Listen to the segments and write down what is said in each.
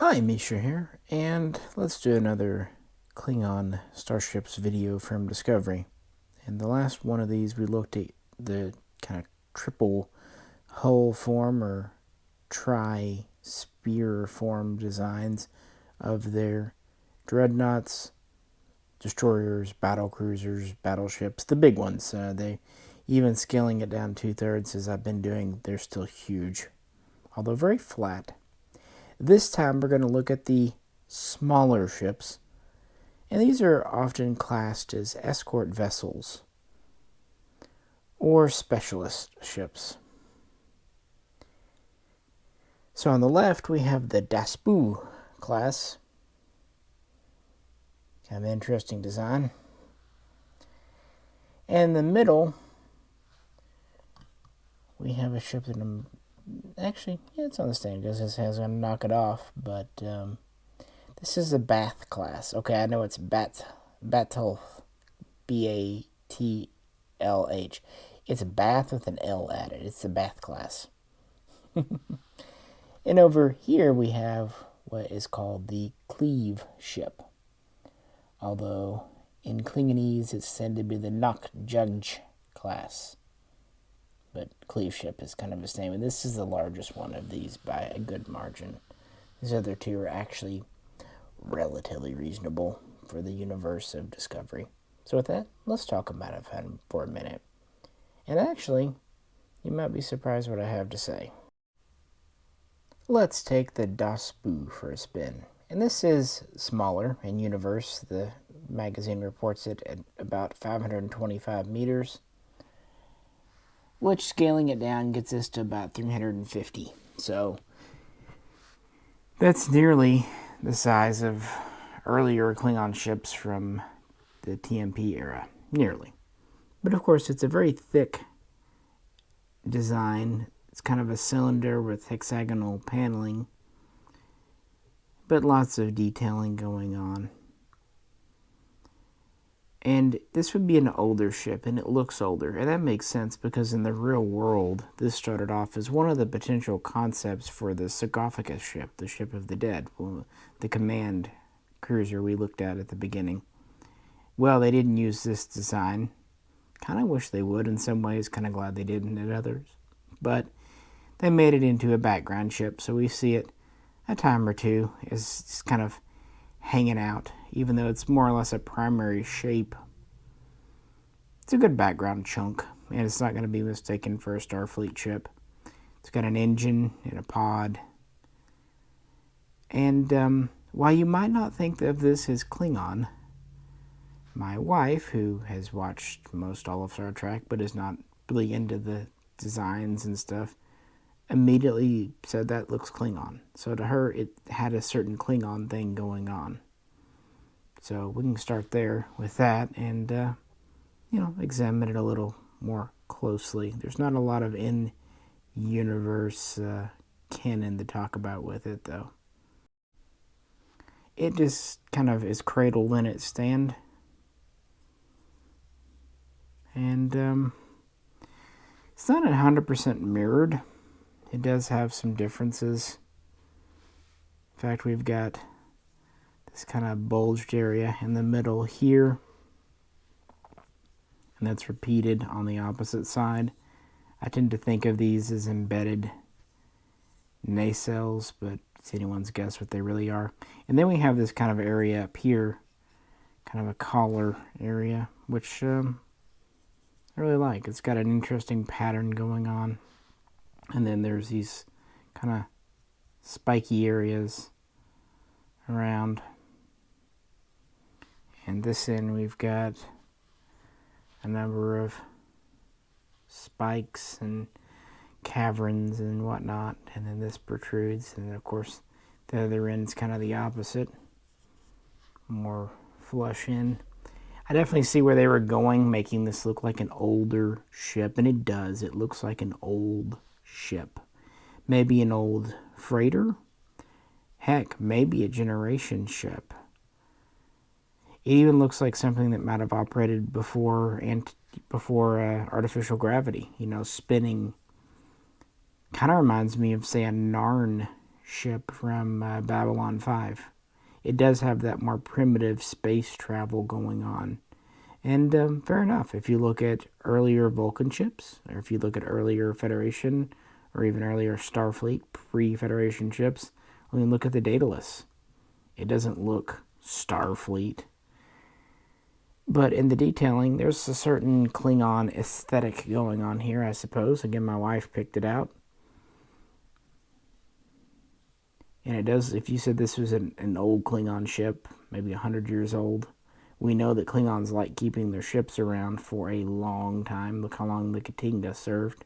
Hi, Misha here, and let's do another Klingon Starships video from Discovery. In the last one of these, we looked at the kind of triple hull form or tri-spear form designs of their dreadnoughts, destroyers, battle cruisers, battleships, the big ones. They even scaling it down 2/3 as I've been doing, they're still huge, although very flat. This time we're going to look at the smaller ships, and these are often classed as escort vessels or specialist ships. So on the left we have the DaSpu class, kind of interesting design. And in the middle we have a ship that it's on the stand because this has going to knock it off, but this is the Batlh class. Okay, I know it's Batlh, B-A-T-L-H. It's a Bath with an L added. It's the Batlh class. And over here we have what is called the Cleave ship. Although in Klingonese it's said to be the Nok-Judge class. But Cleave ship is kind of the same. And this is the largest one of these by a good margin. These other two are actually relatively reasonable for the universe of Discovery. So with that, let's talk about it for a minute. And actually, you might be surprised what I have to say. Let's take the DaSpu for a spin. And this is smaller in universe. The magazine reports it at about 525 meters. Which, scaling it down, gets us to about 350. So that's nearly the size of earlier Klingon ships from the TMP era. Nearly. But of course, it's a very thick design. It's kind of a cylinder with hexagonal paneling, but lots of detailing going on. And this would be an older ship, and it looks older. And that makes sense because in the real world, this started off as one of the potential concepts for the sarcophagus ship, the ship of the dead, the command cruiser we looked at the beginning. Well, they didn't use this design. Kind of wish they would in some ways, kind of glad they didn't in others. But they made it into a background ship, so we see it a time or two as just kind of hanging out, even though it's more or less a primary shape. It's a good background chunk, and it's not going to be mistaken for a Starfleet ship. It's got an engine and a pod. And while you might not think of this as Klingon, my wife, who has watched most all of Star Trek but is not really into the designs and stuff, immediately said that looks Klingon. So to her, it had a certain Klingon thing going on. So we can start there with that and, examine it a little more closely. There's not a lot of in-universe canon to talk about with it, though. It just kind of is cradled in its stand. And it's not 100% mirrored. It does have some differences. In fact, we've got this kind of bulged area in the middle here, and that's repeated on the opposite side. I tend to think of these as embedded nacelles, but it's anyone's guess what they really are. And then we have this kind of area up here, kind of a collar area, which I really like. It's got an interesting pattern going on. And then there's these kind of spiky areas around. And this end we've got a number of spikes and caverns and whatnot. And then this protrudes. And of course the other end's kind of the opposite. More flush in. I definitely see where they were going, making this look like an older ship. And it does. It looks like an old ship. Maybe an old freighter. Heck, maybe a generation ship. It even looks like something that might have operated before artificial gravity. Spinning. Kind of reminds me of, say, a Narn ship from Babylon 5. It does have that more primitive space travel going on. And fair enough, if you look at earlier Vulcan ships, or if you look at earlier Federation, or even earlier Starfleet pre-Federation ships, I mean, look at the Daedalus. It doesn't look Starfleet. But in the detailing, there's a certain Klingon aesthetic going on here, I suppose. Again, my wife picked it out. And it does, if you said this was an old Klingon ship, maybe 100 years old, we know that Klingons like keeping their ships around for a long time. Look how long the Katinga served.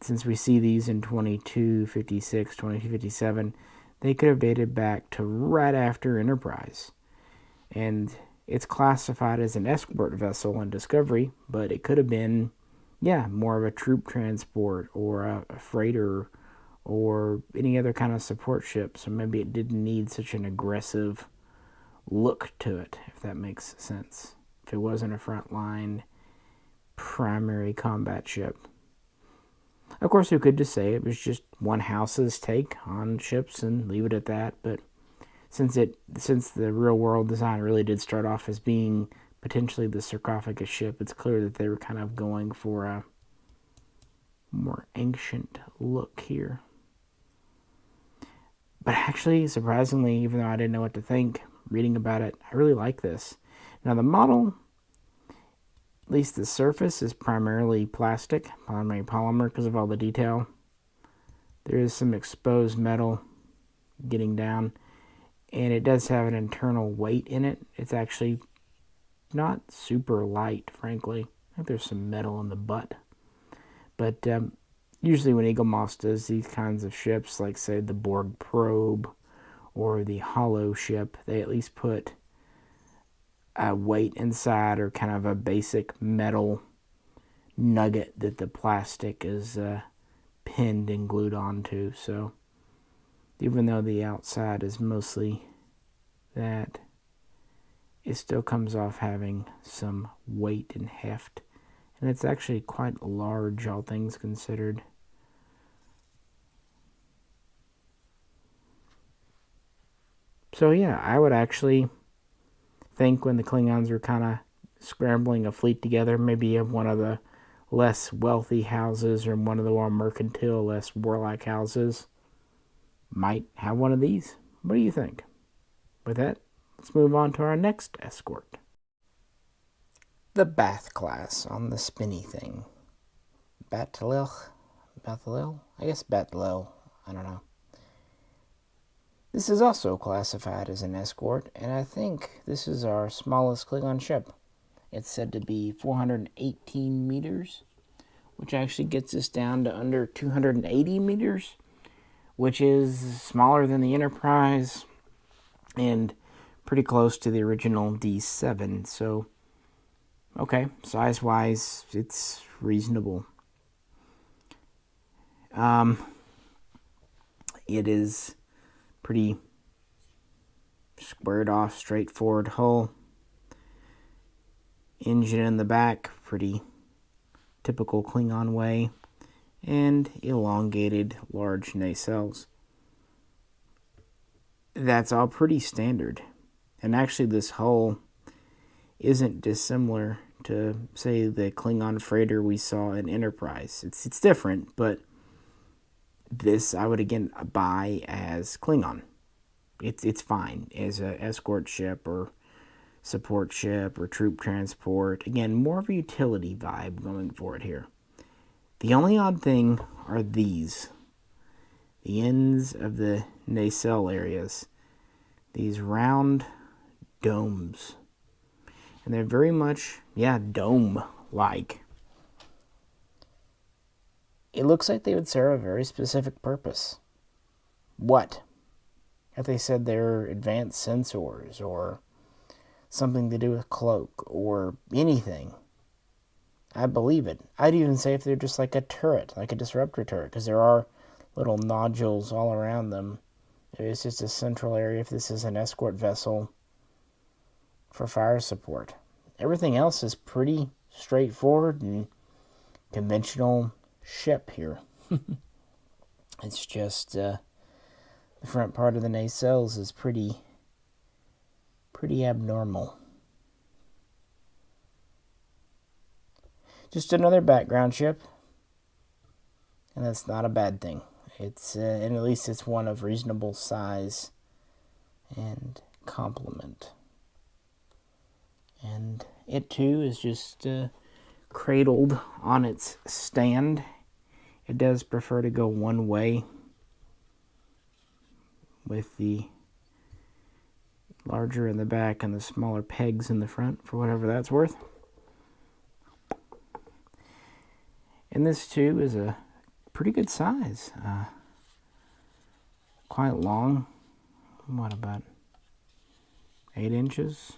Since we see these in 2256, 2257, they could have dated back to right after Enterprise. And it's classified as an escort vessel in Discovery, but it could have been, more of a troop transport or a freighter or any other kind of support ship. So maybe it didn't need such an aggressive look to it, if that makes sense. If it wasn't a frontline primary combat ship. Of course, we could just say it was just one house's take on ships and leave it at that, but since the real world design really did start off as being potentially the sarcophagus ship, it's clear that they were kind of going for a more ancient look here. But actually, surprisingly, even though I didn't know what to think, reading about it, I really like this. Now the model, at least the surface, is primarily plastic, primary polymer because of all the detail. There is some exposed metal getting down, and it does have an internal weight in it. It's actually not super light, frankly. I think there's some metal in the butt. But usually when Eaglemoss does these kinds of ships, like say the Borg probe or the Hollow ship, they at least put a weight inside or kind of a basic metal nugget that the plastic is pinned and glued onto. So even though the outside is mostly that, it still comes off having some weight and heft. And it's actually quite large, all things considered. So yeah, I would actually think when the Klingons were kind of scrambling a fleet together, maybe of one of the less wealthy houses or one of the more mercantile, less warlike houses, might have one of these. What do you think? With that, let's move on to our next escort. The Batlh class on the spinny thing. Batlh? I guess Batlh. I don't know. This is also classified as an escort, and I think this is our smallest Klingon ship. It's said to be 418 meters, which actually gets us down to under 280 meters, which is smaller than the Enterprise and pretty close to the original D7. So, okay, size-wise, it's reasonable. It is pretty squared off, straightforward hull. Engine in the back, pretty typical Klingon way. And elongated large nacelles. That's all pretty standard. And actually this hull isn't dissimilar to, say, the Klingon freighter we saw in Enterprise. It's different, but this I would again buy as Klingon. It's fine as an escort ship or support ship or troop transport. Again, more of a utility vibe going for it here. The only odd thing are these. The ends of the nacelle areas. These round domes. And they're very much, dome-like. It looks like they would serve a very specific purpose. What? If they said they're advanced sensors or something to do with cloak or anything, I believe it. I'd even say if they're just like a turret, like a disruptor turret, because there are little nodules all around them. It's just a central area if this is an escort vessel for fire support. Everything else is pretty straightforward and conventional ship here. It's just The front part of the nacelles is pretty abnormal. Just another background ship, and that's not a bad thing. It's and at least it's one of reasonable size and complement. And it too is just cradled on its stand. It does prefer to go one way, with the larger in the back and the smaller pegs in the front, for whatever that's worth. And this too is a pretty good size. Quite long. What, about 8 inches?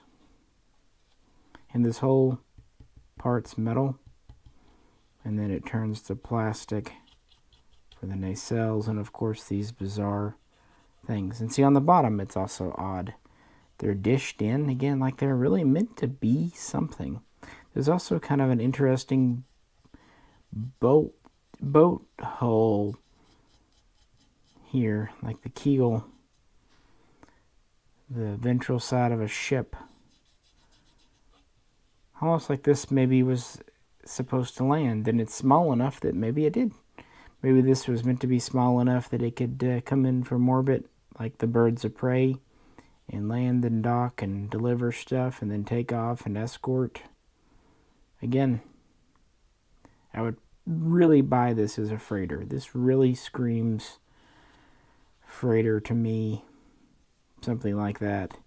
And this whole part's metal. And then it turns to plastic for the nacelles, and of course these bizarre things. And see, on the bottom it's also odd. They're dished in, again, like they're really meant to be something. There's also kind of an interesting boat hole here, like the keel, the ventral side of a ship. Almost like this maybe was supposed to land, and it's small enough that maybe it did. Maybe this was meant to be small enough that it could come in from orbit, like the birds of prey, and land and dock and deliver stuff and then take off and escort. Again, I would really buy this as a freighter. This really screams freighter to me, something like that.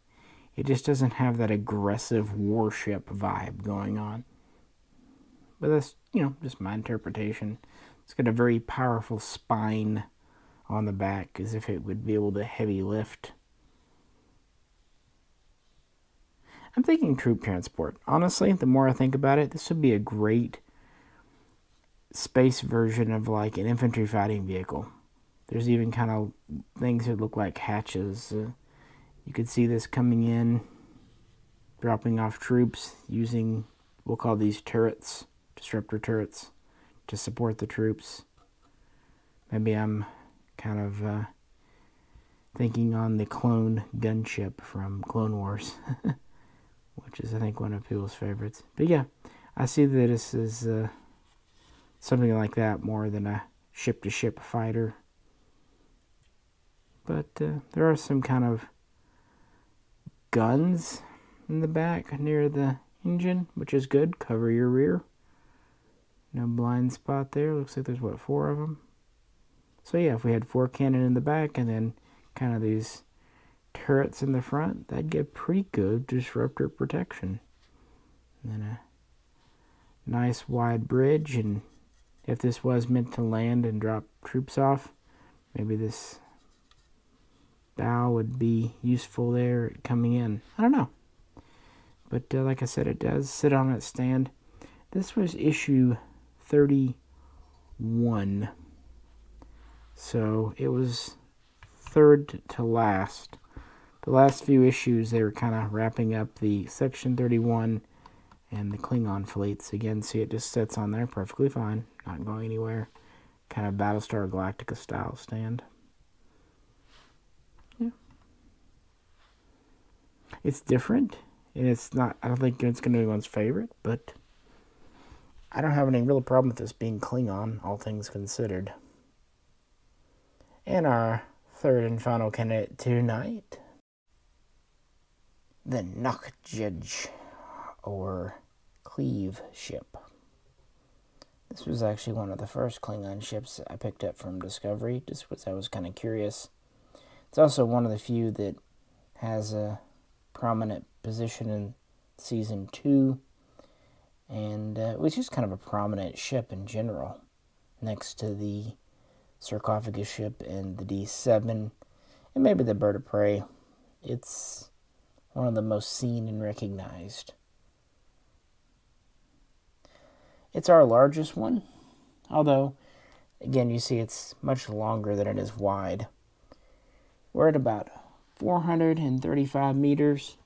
It just doesn't have that aggressive warship vibe going on. But that's, just my interpretation. It's got a very powerful spine on the back, as if it would be able to heavy lift. I'm thinking troop transport. Honestly, the more I think about it, this would be a great space version of like an infantry fighting vehicle. There's even kind of things that look like hatches. You could see this coming in, dropping off troops using, we'll call these turrets, disruptor turrets, to support the troops. Maybe I'm kind of thinking on the clone gunship from Clone Wars, which is, I think, one of people's favorites. But yeah, I see that this is something like that more than a ship-to-ship fighter. But there are some kind of guns in the back near the engine, which is good. Cover your rear. No blind spot there. Looks like there's, 4 of them? So yeah, if we had 4 cannon in the back and then kind of these turrets in the front, that'd get pretty good disruptor protection. And then a nice wide bridge, and if this was meant to land and drop troops off, maybe this bow would be useful there coming in. I don't know. But like I said, it does sit on its stand. This was issue 31. So it was third to last. The last few issues, they were kind of wrapping up the Section 31 and the Klingon fleets. Again, see, it just sits on there perfectly fine. Not going anywhere. Kind of Battlestar Galactica style stand. Yeah. It's different. And it's not, I don't think it's going to be anyone's favorite, but I don't have any real problem with this being Klingon, all things considered. And our third and final candidate tonight, the Nokjej, or Cleave ship. This was actually one of the first Klingon ships I picked up from Discovery, just because I was kind of curious. It's also one of the few that has a prominent position in Season 2, and which is kind of a prominent ship in general, next to the sarcophagus ship and the D7, and maybe the Bird of Prey. It's one of the most seen and recognized. It's our largest one, although, again, you see it's much longer than it is wide. We're at about 435 meters,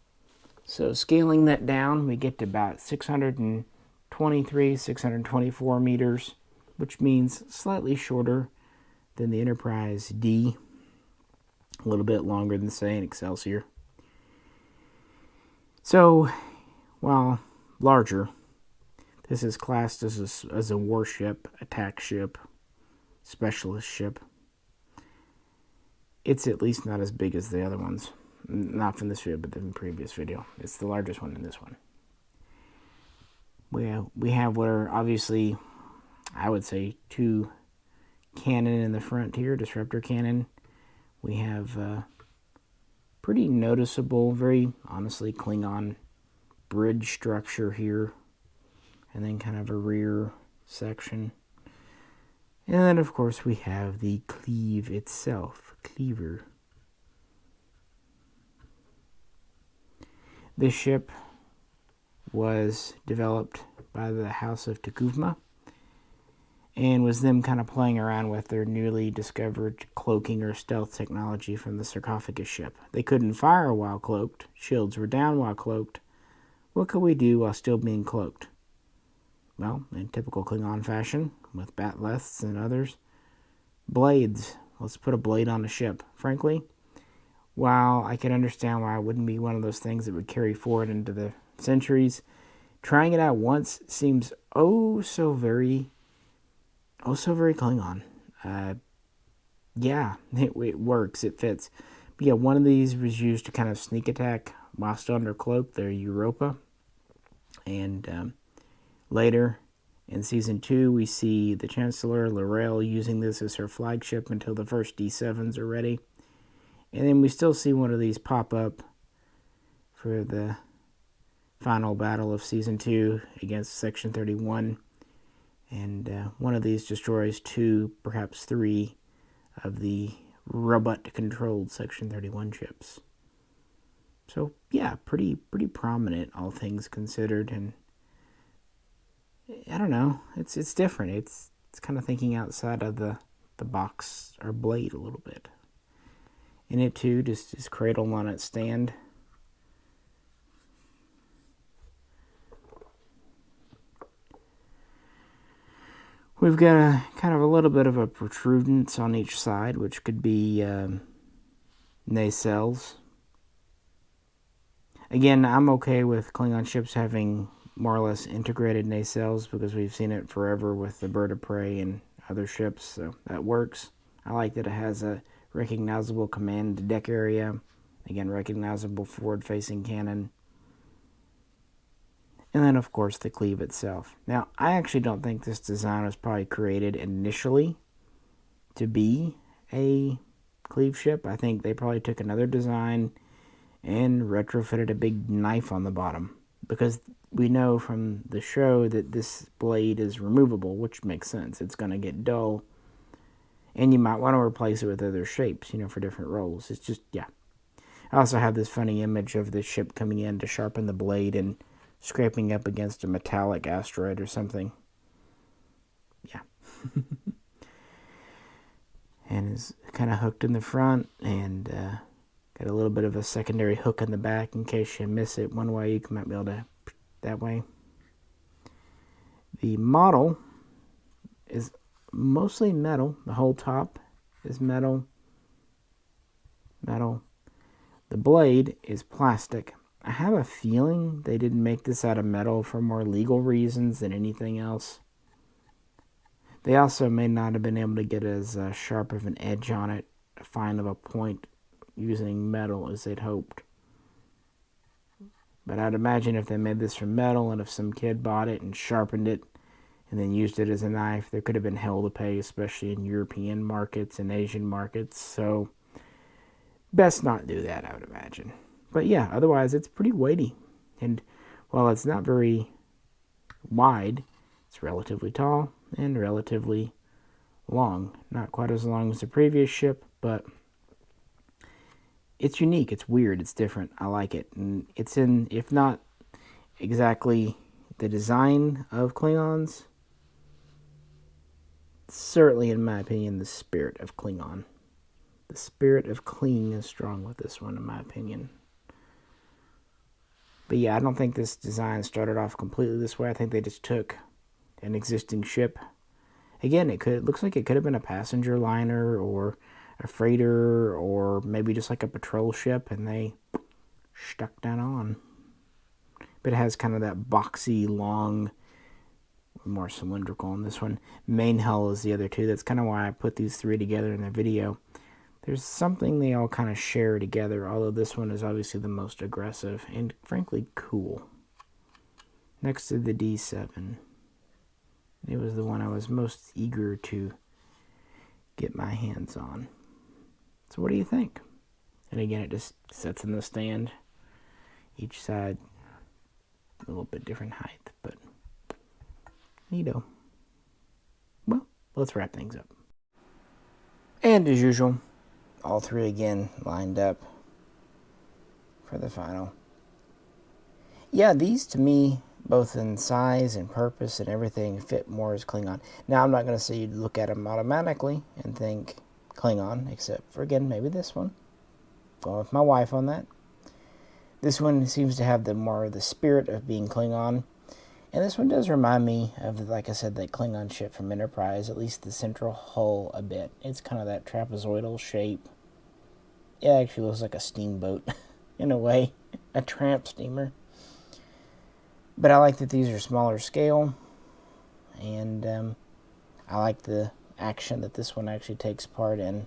so scaling that down, we get to about 623, 624 meters, which means slightly shorter than the Enterprise D. A little bit longer than, say, an Excelsior. So, while larger, this is classed as a warship, attack ship, specialist ship. It's at least not as big as the other ones. Not from this video, but the previous video. It's the largest one in this one. We have what are obviously, I would say, 2 cannon in the front here, disruptor cannon. We have pretty noticeable, very honestly Klingon bridge structure here, and then kind of a rear section. And then, of course, we have the Cleave itself, Cleaver. This ship was developed by the House of Takuvma, and was them kind of playing around with their newly discovered cloaking or stealth technology from the sarcophagus ship. They couldn't fire while cloaked. Shields were down while cloaked. What could we do while still being cloaked? Well, in typical Klingon fashion, with Batleths and others, blades. Let's put a blade on a ship. Frankly, while I can understand why it wouldn't be one of those things that would carry forward into the centuries, trying it out once seems oh so very Klingon. Yeah, it works. It fits. But yeah, one of these was used to kind of sneak attack while still under cloak, their Europa. And later in Season 2, we see the Chancellor, L'Oreal, using this as her flagship until the first D7s are ready. And then we still see one of these pop up for the final battle of Season 2 against Section 31. And one of these destroys 2, perhaps 3, of the robot-controlled Section 31 ships. So, yeah, pretty prominent, all things considered. And I don't know, it's different. It's kind of thinking outside of the box or blade a little bit. In it, too, just is cradle on its stand. We've got a kind of a little bit of a protrudence on each side, which could be nacelles. Again, I'm okay with Klingon ships having more or less integrated nacelles because we've seen it forever with the Bird of Prey and other ships, so that works. I like that it has a recognizable command deck area. Again, recognizable forward-facing cannon. And then, of course, the Cleave itself. Now, I actually don't think this design was probably created initially to be a Cleave ship. I think they probably took another design and retrofitted a big knife on the bottom. Because we know from the show that this blade is removable, which makes sense. It's going to get dull. And you might want to replace it with other shapes, for different roles. It's just, yeah. I also have this funny image of the ship coming in to sharpen the blade and scraping up against a metallic asteroid or something. Yeah. And is kind of hooked in the front and got a little bit of a secondary hook in the back in case you miss it one way. You might be able to that way. The model is mostly metal. The whole top is metal. The blade is plastic. I have a feeling they didn't make this out of metal for more legal reasons than anything else. They also may not have been able to get as sharp of an edge on it, fine of a point, using metal as they'd hoped. But I'd imagine if they made this from metal and if some kid bought it and sharpened it and then used it as a knife, there could have been hell to pay, especially in European markets and Asian markets. So best not do that, I would imagine. But yeah, otherwise it's pretty weighty. And while it's not very wide, it's relatively tall and relatively long. Not quite as long as the previous ship, but it's unique, it's weird, it's different. I like it. And it's in, if not exactly the design of Klingons, certainly, in my opinion, the spirit of Klingon. The spirit of Kling is strong with this one, in my opinion. But yeah, I don't think this design started off completely this way. I think they just took an existing ship. Again, it looks like it could have been a passenger liner or a freighter or maybe just like a patrol ship, and they stuck that on. But it has kind of that boxy, long, more cylindrical on this one. Main hull is the other two. That's kind of why I put these three together in the video. There's something they all kind of share together, although this one is obviously the most aggressive and frankly cool. Next to the D7. It was the one I was most eager to get my hands on. So what do you think? And again, it just sits in the stand. Each side a little bit different height, but neato. Well, let's wrap things up. And as usual, all three again lined up for the final. Yeah, these to me, both in size and purpose and everything, fit more as Klingon. Now, I'm not going to say you'd look at them automatically and think Klingon, except for, again, maybe this one. Going with my wife on that. This one seems to have more of the spirit of being Klingon. And this one does remind me of, like I said, that Klingon ship from Enterprise, at least the central hull a bit. It's kind of that trapezoidal shape. It actually looks like a steamboat in a way, a tramp steamer. But I like that these are smaller scale, and I like the action that this one actually takes part in.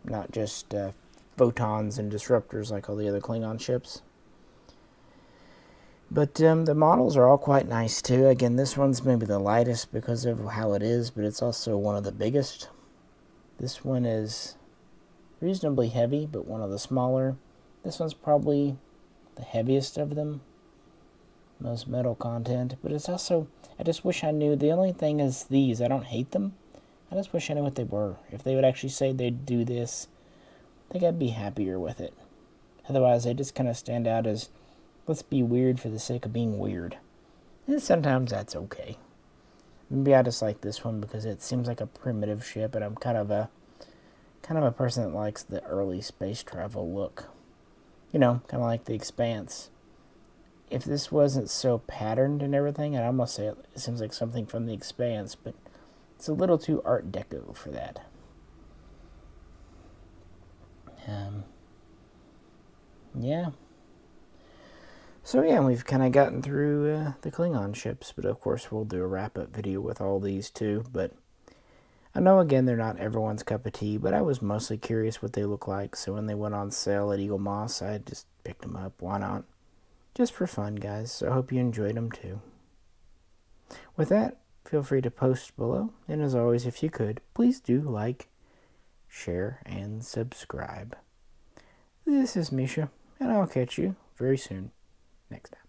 Not just photons and disruptors like all the other Klingon ships. But the models are all quite nice too. Again, this one's maybe the lightest because of how it is, but it's also one of the biggest. This one is reasonably heavy, but one of the smaller. This one's probably the heaviest of them. Most metal content, but it's also, I just wish I knew. The only thing is these, I don't hate them. I just wish I knew what they were. If they would actually say they'd do this, I think I'd be happier with it. Otherwise, they just kind of stand out as, let's be weird for the sake of being weird. And sometimes that's okay. Maybe I just like this one because it seems like a primitive ship, and I'm kind of a person that likes the early space travel look. You know, kind of like the Expanse. If this wasn't so patterned and everything, I'd almost say it seems like something from the Expanse, but it's a little too Art Deco for that. Yeah. So yeah, we've kind of gotten through the Klingon ships, but of course we'll do a wrap-up video with all these too. But I know, again, they're not everyone's cup of tea, but I was mostly curious what they look like, so when they went on sale at Eaglemoss, I just picked them up. Why not? Just for fun, guys, so I hope you enjoyed them too. With that, feel free to post below, and as always, if you could, please do like, share, and subscribe. This is Misha, and I'll catch you very soon next time.